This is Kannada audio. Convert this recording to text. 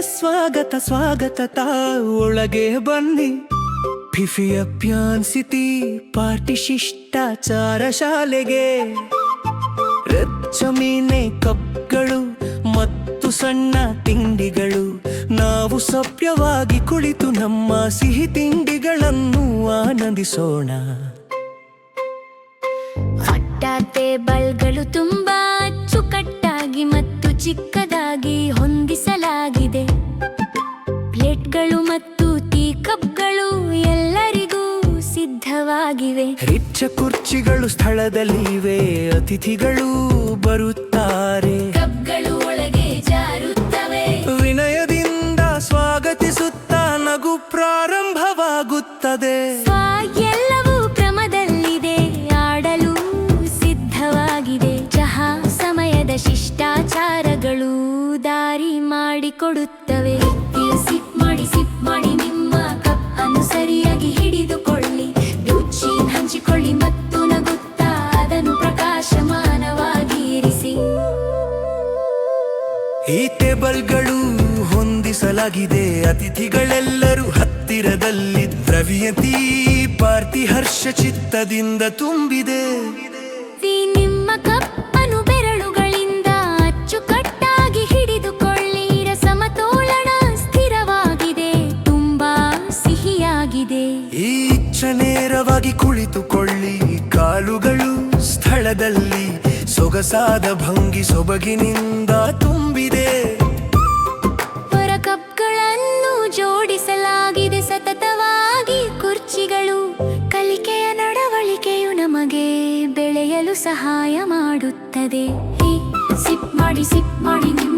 ಸ್ವಾಗತ ಸ್ವಾಗತ ತಾ ಒಳಗೆ ಬನ್ನಿ. ಫಿಫಿಯ ಪ್ಯಾನ್ ಸಿಟಿ ಪಾರ್ಟಿ ಶಿಷ್ಟಾಚಾರ ಶಾಲೆಗೆ. ರಚ್ಚಮೀನೆ ಕಪ್ಗಳು ಮತ್ತು ಸಣ್ಣ ತಿಂಡಿಗಳು. ನಾವು ಸಭ್ಯವಾಗಿ ಕುಳಿತು ನಮ್ಮ ಸಿಹಿ ತಿಂಡಿಗಳನ್ನು ಆನಂದಿಸೋಣ. ಅಡ್ಡ ಟೇಬಲ್ಗಳು ತುಂಬಾ ಅಚ್ಚುಕಟ್ಟಾಗಿ ಮತ್ತು ಚಿಕ್ಕದಾಗಿ ಹೊಂದಿಸಲಾಗಿದೆ. ಪ್ಲೇಟ್ಗಳು ಮತ್ತು ಟೀ ಕಪ್ಗಳು ಎಲ್ಲರಿಗೂ ಸಿದ್ಧವಾಗಿವೆ. ರಿಚ್ಚ ಕುರ್ಚಿಗಳು ಸ್ಥಳದಲ್ಲಿವೆ. ಅತಿಥಿಗಳು ಬರುತ್ತಾರೆ. ಕಪ್ಗಳು ಒಳಗೆ ಜಾರುತ್ತವೆ. ವಿನಯದಿಂದ ಸ್ವಾಗತಿಸುತ್ತಾ ನಗು ಪ್ರಾರಂಭವಾಗುತ್ತದೆ. ಎಲ್ಲವೂ ಕ್ರಮದಲ್ಲಿದೆ. ಆಡಲು ಸಿದ್ಧವಾಗಿದೆ. ಚಹಾ ಸಮಯದ ಶಿಷ್ಟಾಚಾರಗಳು ದಾರಿ ಮಾಡಿಕೊಡುತ್ತವೆ. ಸಿಪ್ ಮಾಡಿ ನಿಮ್ಮ ಕಪ್ ಅನ್ನು ಸರಿಯಾಗಿ ಹಿಡಿದುಕೊಳ್ಳಿ. ರುಚಿ ಹಂಚಿಕೊಳ್ಳಿ ಮತ್ತು ನಗುತ್ತಾ ಅದನ್ನು ಪ್ರಕಾಶಮಾನವಾಗಿ ಇರಿಸಿ. ಈ ಟೇಬಲ್ಗಳು ಹೊಂದಿಸಲಾಗಿದೆ. ಅತಿಥಿಗಳೆಲ್ಲರೂ ಹತ್ತಿರದಲ್ಲಿ ದ್ರವ್ಯತಿ ಪಾರ್ಟಿ ಹರ್ಷ ಚಿತ್ತದಿಂದ ತುಂಬಿದೆ. ನಿಮ್ಮ ಕಪ್ ಅನ್ನು ಬೆರಳುಗಳಿಂದ ಅಚ್ಚುಕಟ್ಟಾಗಿ ಹಿಡಿದುಕೊಳ್ಳಿ. ಸಮತೋಲನ ಸ್ಥಿರವಾಗಿದೆ. ತುಂಬಾ ಸಿಹಿಯಾಗಿದೆ. ಈಚ ನೇರವಾಗಿ ಕುಳಿತುಕೊಳ್ಳಿ. ಕಾಲುಗಳು ಸ್ಥಳದಲ್ಲಿ. ಸೊಗಸಾದ ಭಂಗಿ ಸೊಬಗಿನಿಂದ ತುಂಬಿದೆ. ಹೊರ ಕಪ್ಗಳನ್ನು ಜೋಡಿಸಲಾಗಿದೆ ಸತತವಾಗಿ. ಕುರ್ಚಿಗಳು ಕಲಿಕೆಯ ನಡವಳಿಕೆಯು ನಮಗೆ ಬೆಳೆಯಲು ಸಹಾಯ ಮಾಡುತ್ತದೆ. ಸಿಪ್ ಮಾಡಿ ನಿಮ್ಮ